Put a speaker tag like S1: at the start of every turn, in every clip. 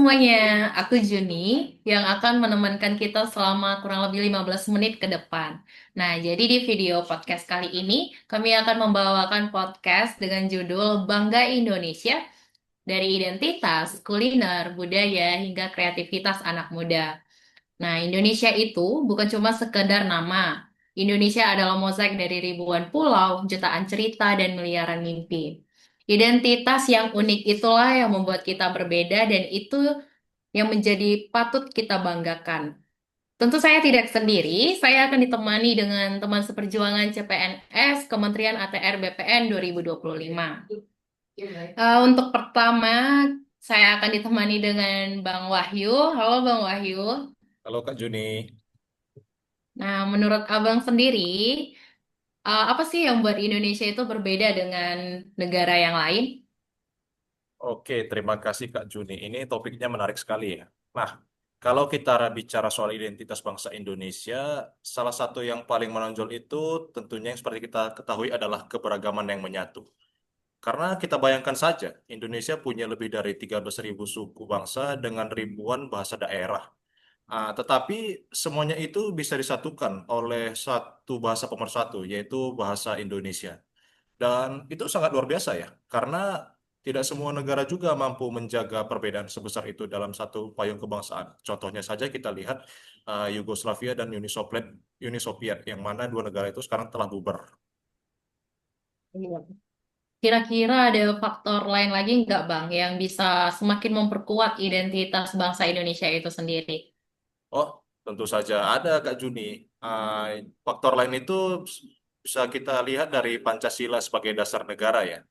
S1: semuanya, aku Juni yang akan menemankan kita selama kurang lebih 15 menit ke depan. Nah, jadi di video podcast kali ini, kami akan membawakan podcast dengan judul Bangga Indonesia dari Identitas, Kuliner, Budaya, hingga Kreativitas Anak Muda. Nah, Indonesia itu bukan cuma sekedar nama. Indonesia adalah mozaik dari ribuan pulau, jutaan cerita, dan miliaran mimpi. Identitas yang unik itulah yang membuat kita berbeda dan itu yang menjadi patut kita banggakan. Tentu saya tidak sendiri, saya akan ditemani dengan teman seperjuangan CPNS Kementerian ATR BPN 2025. Untuk pertama, saya akan ditemani dengan Bang Wahyu. Halo Bang Wahyu.
S2: Halo Kak Juni.
S1: Nah, menurut Abang sendiri, apa sih yang buat Indonesia itu berbeda dengan negara yang lain?
S2: Oke, terima kasih Kak Juni. Ini topiknya menarik sekali ya. Nah, kalau kita bicara soal identitas bangsa Indonesia, salah satu yang paling menonjol itu tentunya yang seperti kita ketahui adalah keberagaman yang menyatu. Karena kita bayangkan saja, Indonesia punya lebih dari 13.000 suku bangsa dengan ribuan bahasa daerah. Tetapi semuanya itu bisa disatukan oleh satu bahasa pemersatu, yaitu bahasa Indonesia. Dan itu sangat luar biasa ya, karena tidak semua negara juga mampu menjaga perbedaan sebesar itu dalam satu payung kebangsaan. Contohnya saja kita lihat Yugoslavia dan Uni Soviet, yang mana dua negara itu sekarang telah bubar.
S1: Iya. Kira-kira ada faktor lain lagi nggak, Bang, yang bisa semakin memperkuat identitas bangsa Indonesia itu sendiri?
S2: Oh, tentu saja ada Kak Juni. Ah, Faktor lain itu bisa kita lihat dari Pancasila sebagai dasar negara ya.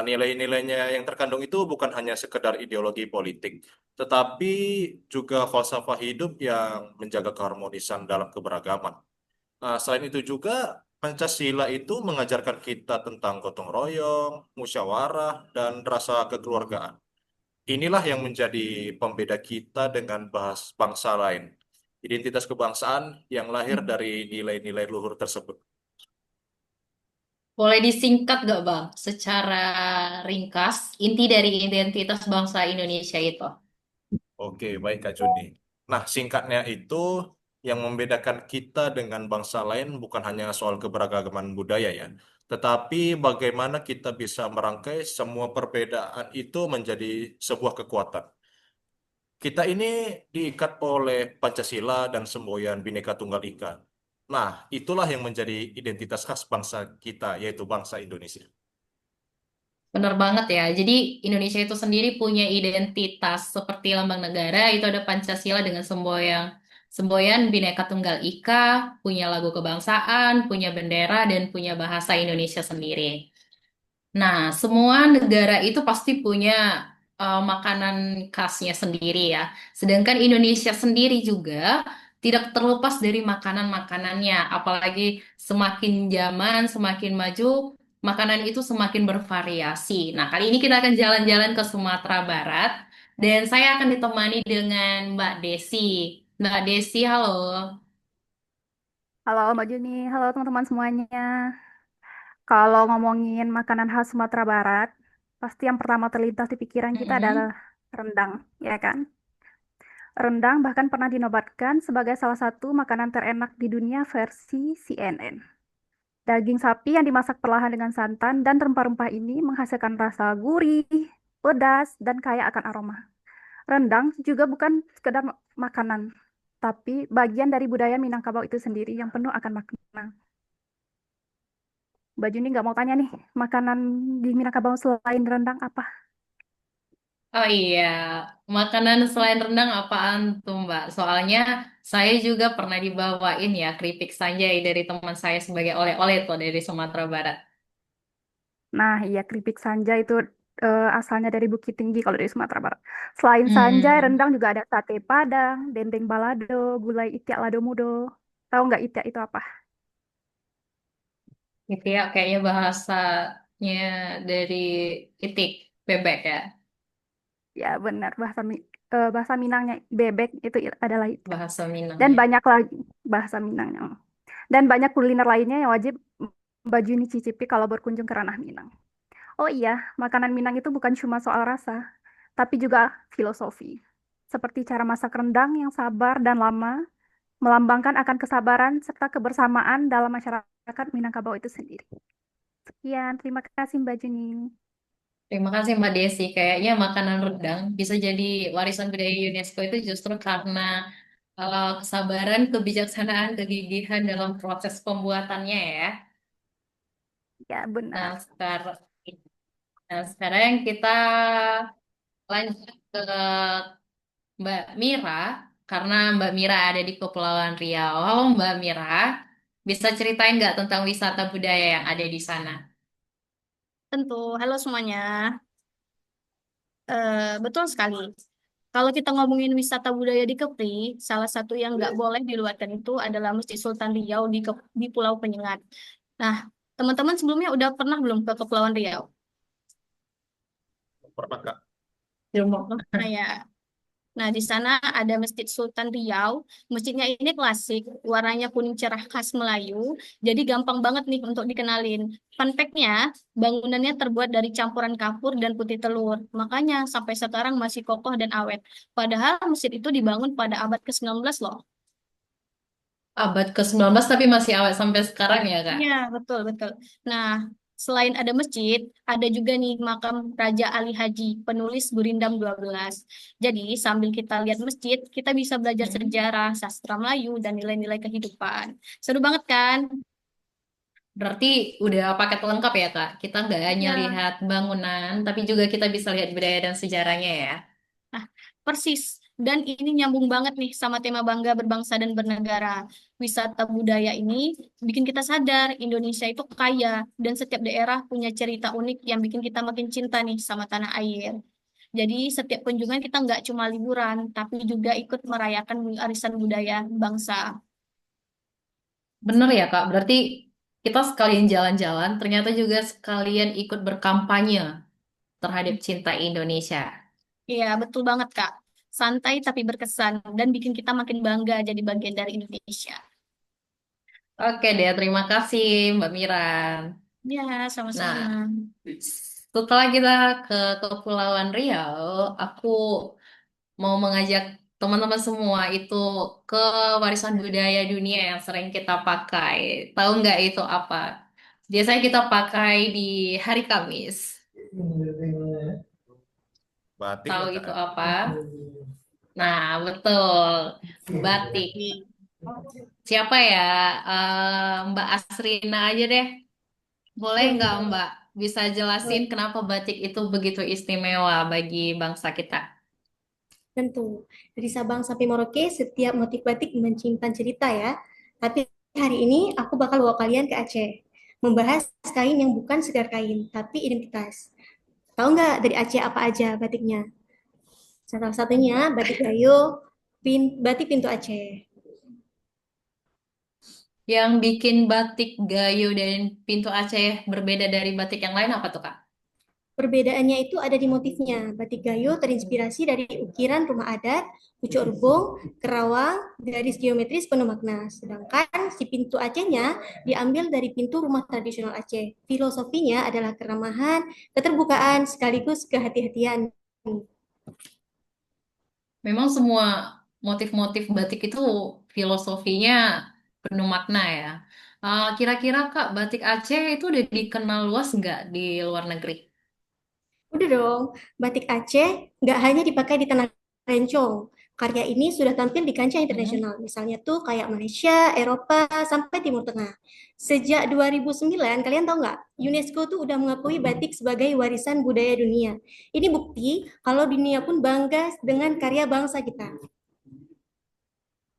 S2: Nilai-nilainya yang terkandung itu bukan hanya sekedar ideologi politik, tetapi juga falsafah hidup yang menjaga keharmonisan dalam keberagaman. Selain itu juga Pancasila itu mengajarkan kita tentang gotong royong, musyawarah, dan rasa kekeluargaan. Inilah yang menjadi pembeda kita dengan bangsa lain. Identitas kebangsaan yang lahir dari nilai-nilai luhur tersebut.
S1: Boleh disingkat nggak, Bang, secara ringkas inti dari identitas bangsa Indonesia itu?
S2: Oke, baik Kak Juni. Nah, singkatnya itu yang membedakan kita dengan bangsa lain bukan hanya soal keberagaman budaya ya, tetapi bagaimana kita bisa merangkai semua perbedaan itu menjadi sebuah kekuatan. Kita ini diikat oleh Pancasila dan semboyan Bhinneka Tunggal Ika. Nah, itulah yang menjadi identitas khas bangsa kita, yaitu bangsa Indonesia.
S1: Benar banget ya. Jadi Indonesia itu sendiri punya identitas seperti lambang negara itu ada Pancasila dengan semboyan Bhinneka Tunggal Ika, punya lagu kebangsaan, punya bendera dan punya bahasa Indonesia sendiri. Nah, semua negara itu pasti punya makanan khasnya sendiri ya. Sedangkan Indonesia sendiri juga tidak terlepas dari makanan-makanannya. Apalagi semakin zaman, semakin maju, makanan itu semakin bervariasi. Nah, kali ini kita akan jalan-jalan ke Sumatera Barat dan saya akan ditemani dengan Mbak Desi. Mbak Desi, halo.
S3: Halo Mbak Juni, halo teman-teman semuanya. Kalau ngomongin makanan khas Sumatera Barat, pasti yang pertama terlintas di pikiran kita adalah
S1: Mm-mm.
S3: rendang, ya kan? Rendang bahkan pernah dinobatkan sebagai salah satu makanan terenak di dunia versi CNN. Daging sapi yang dimasak perlahan dengan santan dan rempah-rempah ini menghasilkan rasa gurih, pedas, dan kaya akan aroma. Rendang juga bukan sekedar makanan, tapi bagian dari budaya Minangkabau itu sendiri yang penuh akan makna. Mbak Juni nggak mau tanya nih, makanan di Minangkabau selain rendang apa?
S1: Oh iya, makanan selain rendang apaan tuh Mbak? Soalnya saya juga pernah dibawain ya keripik sanjay dari teman saya sebagai oleh-oleh tuh dari Sumatera Barat.
S3: Nah, iya keripik sanja itu asalnya dari Bukit Tinggi kalau dari Sumatera Barat. Selain sanjai,
S1: Hmm,
S3: rendang juga ada sate Padang, dendeng balado, gulai itiak lado mudo. Tahu nggak itiak itu apa?
S1: gitu ya, kayaknya bahasanya dari itik bebek ya,
S3: Ya benar, bahasa Minangnya bebek itu adalah itiak.
S1: bahasa
S3: Dan
S1: Minangnya.
S3: banyak lagi bahasa Minangnya. Dan banyak kuliner lainnya yang wajib Mbak Juni cicipi kalau berkunjung ke Ranah Minang. Oh iya, makanan Minang itu bukan cuma soal rasa, tapi juga filosofi. seperti cara masak rendang yang sabar dan lama, melambangkan akan kesabaran serta kebersamaan dalam masyarakat Minangkabau itu sendiri. Sekian, terima kasih Mbak Juni.
S1: Terima kasih Mbak Desi. Kayaknya makanan rendang bisa jadi warisan budaya UNESCO itu justru karena kesabaran, kebijaksanaan, kegigihan dalam proses pembuatannya ya.
S3: Ya,
S1: Nah,
S3: benar.
S1: sekarang kita lanjut ke Mbak Mira, karena Mbak Mira ada di Kepulauan Riau. Halo Mbak Mira, bisa ceritain nggak tentang wisata budaya yang ada di sana?
S4: Tentu, halo semuanya. Betul sekali. Kalau kita ngomongin wisata budaya di Kepri, salah satu yang nggak boleh dilewatkan itu adalah Masjid Sultan Riau di Pulau Penyengat. Nah, teman-teman sebelumnya udah pernah belum ke Kepulauan Riau?
S2: Pernah Kak?
S4: Belum pernah ya. Nah, di sana ada Masjid Sultan Riau. Masjidnya ini klasik, warnanya kuning cerah khas Melayu. Jadi gampang banget nih untuk dikenalin. Fun fact-nya, bangunannya terbuat dari campuran kapur dan putih telur. Makanya sampai sekarang masih kokoh dan awet. Padahal masjid itu dibangun pada abad ke-19 loh.
S1: Abad ke-19 tapi masih awet sampai sekarang ya Kak?
S4: Iya, betul, betul. Nah, selain ada masjid, ada juga nih makam Raja Ali Haji, penulis Gurindam 12. Jadi, sambil kita lihat masjid, kita bisa belajar sejarah, sastra Melayu, dan nilai-nilai kehidupan. Seru banget kan?
S1: Berarti udah paket lengkap ya Kak? Kita nggak hanya
S4: Ya.
S1: lihat bangunan, tapi juga kita bisa lihat budaya dan sejarahnya ya.
S4: Nah, persis. Dan ini nyambung banget nih sama tema bangga berbangsa dan bernegara. Wisata budaya ini bikin kita sadar Indonesia itu kaya dan setiap daerah punya cerita unik yang bikin kita makin cinta nih sama tanah air. Jadi setiap kunjungan kita nggak cuma liburan, tapi juga ikut merayakan warisan budaya bangsa.
S1: Bener ya Kak, berarti kita sekalian jalan-jalan, ternyata juga sekalian ikut berkampanye terhadap cinta Indonesia.
S4: Iya, betul banget, Kak. Santai tapi berkesan dan bikin kita makin bangga jadi bagian dari Indonesia.
S1: Oke deh, terima kasih Mbak Miran.
S4: Ya,
S1: Nah,
S4: sama-sama.
S1: setelah kita ke Kepulauan Riau, aku mau mengajak teman-teman semua itu ke warisan budaya dunia yang sering kita pakai. Tahu nggak itu apa? Biasanya kita pakai di hari Kamis.
S2: Batik
S1: Tahu
S2: ya Kak
S1: itu
S2: ya?
S1: apa? Nah, betul. Batik. Siapa ya? Mbak Asrina aja deh. Boleh nggak Mbak bisa jelasin kenapa batik itu begitu istimewa bagi bangsa kita?
S5: Tentu, dari Sabang sampai Merauke, setiap motif batik menyimpan cerita ya. Tapi hari ini aku bakal bawa kalian ke Aceh, membahas kain yang bukan sekedar kain, tapi identitas. Tahu nggak dari Aceh apa aja batiknya? Salah satunya batik Gayo, batik pintu Aceh.
S1: Yang bikin batik Gayo dan Pintu Aceh berbeda dari batik yang lain apa tuh Kak?
S5: Perbedaannya itu ada di motifnya. Batik Gayo terinspirasi dari ukiran rumah adat, pucuk rebung, kerawang, garis geometris penuh makna. Sedangkan si pintu Acehnya diambil dari pintu rumah tradisional Aceh. Filosofinya adalah keramahan, keterbukaan, sekaligus kehati-hatian.
S1: Memang semua motif-motif batik itu filosofinya penuh makna ya. Kira-kira Kak, batik Aceh itu udah dikenal luas nggak di luar negeri?
S5: Udah dong, batik Aceh nggak hanya dipakai di tanah Rencong. Karya ini sudah tampil di kancah
S1: Hmm.
S5: internasional, misalnya tuh kayak Malaysia, Eropa, sampai Timur Tengah. Sejak 2009, kalian tahu nggak, UNESCO tuh udah mengakui batik sebagai warisan budaya dunia. Ini bukti kalau dunia pun bangga dengan karya bangsa kita.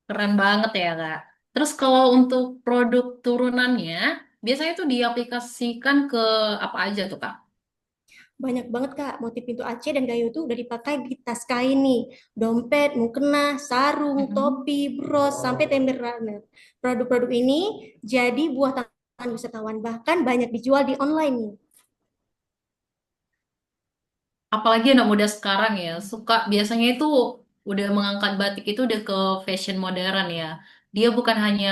S1: Keren banget ya Kak. Terus kalau untuk produk turunannya, biasanya itu diaplikasikan ke apa aja tuh Kak?
S5: Banyak banget Kak, motif pintu Aceh dan Gayo tuh udah dipakai di tas kain nih. Dompet, mukena, sarung,
S1: Mm-mm.
S5: topi, bros, sampai tembok runner. Produk-produk ini jadi buah tangan wisatawan, bahkan banyak dijual di online nih.
S1: Apalagi anak muda sekarang ya, suka biasanya itu udah mengangkat batik itu udah ke fashion modern ya. Dia bukan hanya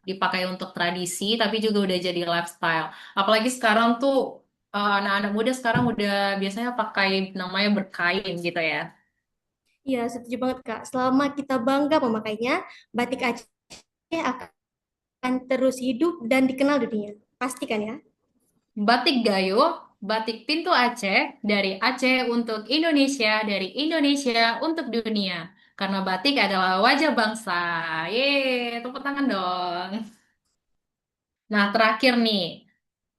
S1: dipakai untuk tradisi, tapi juga udah jadi lifestyle. Apalagi sekarang tuh anak-anak muda sekarang udah biasanya pakai namanya berkain gitu ya.
S5: Iya, setuju banget, Kak. Selama kita bangga memakainya, batik Aceh akan terus hidup dan dikenal dunia. Pastikan ya.
S1: Batik Gayo, batik pintu Aceh, dari Aceh untuk Indonesia, dari Indonesia untuk dunia. Karena batik adalah wajah bangsa. Yeay, tepuk tangan dong. Nah, terakhir nih,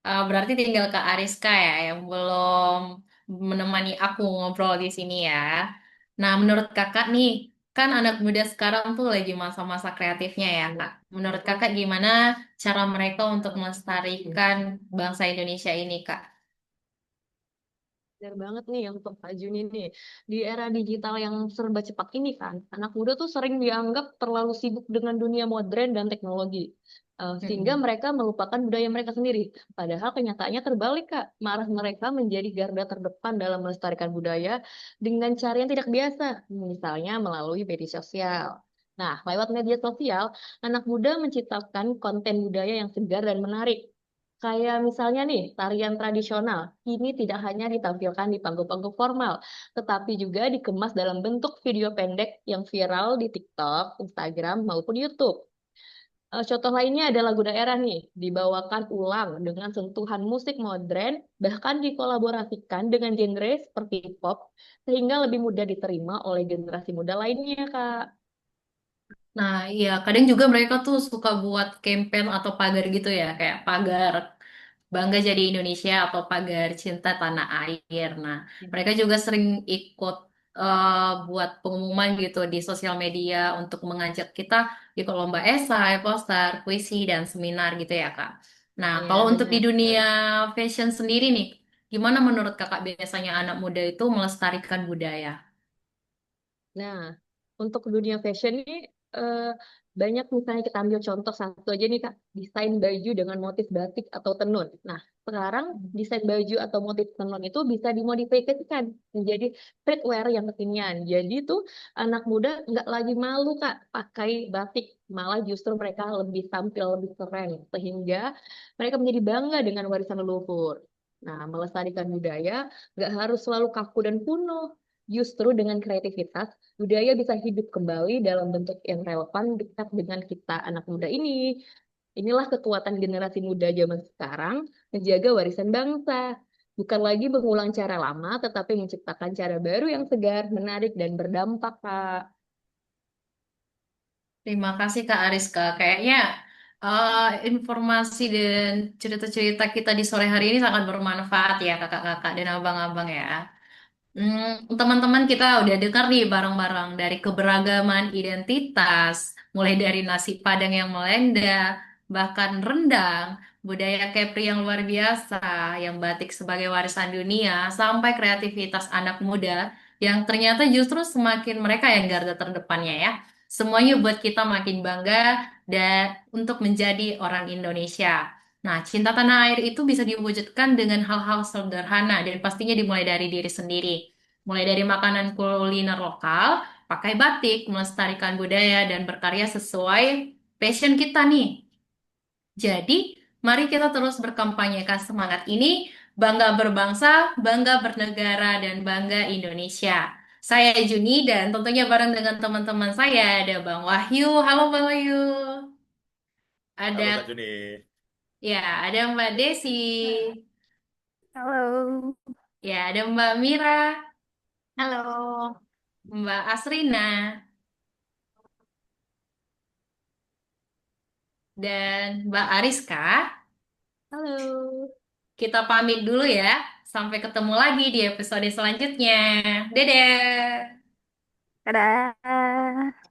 S1: berarti tinggal Kak Ariska ya yang belum menemani aku ngobrol di sini ya. Nah, menurut Kakak nih, kan anak muda sekarang tuh lagi masa-masa kreatifnya ya, Kak. Menurut Kakak gimana cara mereka untuk melestarikan bangsa Indonesia ini, Kak?
S6: Benar banget nih untuk Kak Juni nih. Di era digital yang serba cepat ini kan, anak muda tuh sering dianggap terlalu sibuk dengan dunia modern dan teknologi. Sehingga
S1: Mm-mm.
S6: mereka melupakan budaya mereka sendiri. Padahal kenyataannya terbalik, Kak. Marah mereka menjadi garda terdepan dalam melestarikan budaya dengan cara yang tidak biasa. Misalnya melalui media sosial. Nah, lewat media sosial, anak muda menciptakan konten budaya yang segar dan menarik. Kayak misalnya nih, tarian tradisional, ini tidak hanya ditampilkan di panggung-panggung formal, tetapi juga dikemas dalam bentuk video pendek yang viral di TikTok, Instagram, maupun YouTube. Contoh lainnya ada lagu daerah nih, dibawakan ulang dengan sentuhan musik modern, bahkan dikolaborasikan dengan genre seperti pop, sehingga lebih mudah diterima oleh generasi muda lainnya, Kak.
S1: Nah, iya, kadang juga mereka tuh suka buat campaign atau pagar gitu ya, kayak pagar Bangga Jadi Indonesia atau pagar Cinta Tanah Air. Nah, mereka juga sering ikut buat pengumuman gitu di sosial media untuk mengajak kita ikut lomba esai, poster, puisi, dan seminar gitu ya, Kak. Nah,
S6: Iya,
S1: kalau untuk di
S6: benar
S1: dunia
S6: sekali.
S1: fashion sendiri nih, gimana menurut Kakak biasanya anak muda itu melestarikan budaya?
S6: Nah, untuk dunia fashion ini eh, banyak misalnya kita ambil contoh satu aja nih Kak, desain baju dengan motif batik atau tenun. Nah, sekarang desain baju atau motif tenun itu bisa dimodifikasikan menjadi streetwear yang kekinian. Jadi tuh anak muda nggak lagi malu Kak pakai batik, malah justru mereka lebih tampil lebih keren sehingga mereka menjadi bangga dengan warisan leluhur. Nah, melestarikan budaya nggak harus selalu kaku dan kuno. Justru dengan kreativitas budaya bisa hidup kembali dalam bentuk yang relevan dekat dengan kita anak muda ini. Inilah kekuatan generasi muda zaman sekarang menjaga warisan bangsa. Bukan lagi mengulang cara lama, tetapi menciptakan cara baru yang segar, menarik, dan berdampak, Kak.
S1: Terima kasih Kak Ariska. Kayaknya informasi dan cerita-cerita kita di sore hari ini sangat bermanfaat ya kakak-kakak dan abang-abang ya. Teman-teman kita udah dengar nih bareng-bareng dari keberagaman identitas, mulai dari nasi Padang yang melenda, bahkan rendang, budaya Kepri yang luar biasa, yang batik sebagai warisan dunia, sampai kreativitas anak muda yang ternyata justru semakin mereka yang garda terdepannya ya. Semuanya buat kita makin bangga dan untuk menjadi orang Indonesia. Nah, cinta tanah air itu bisa diwujudkan dengan hal-hal sederhana dan pastinya dimulai dari diri sendiri. Mulai dari makanan kuliner lokal, pakai batik, melestarikan budaya, dan berkarya sesuai passion kita nih. Jadi, mari kita terus berkampanyekan semangat ini, bangga berbangsa, bangga bernegara, dan bangga Indonesia. Saya Juni dan tentunya bareng dengan teman-teman saya ada Bang Wahyu. Halo Bang Wahyu.
S2: Halo Kak
S1: Ada
S2: Juni.
S1: ya, ada Mbak Desi.
S3: Halo.
S1: Ya, ada Mbak Mira,
S4: Halo.
S1: Mbak Asrina, dan Mbak Ariska.
S6: Halo.
S1: Kita pamit dulu ya. Sampai ketemu lagi di episode selanjutnya. Dadah.
S3: Dadah.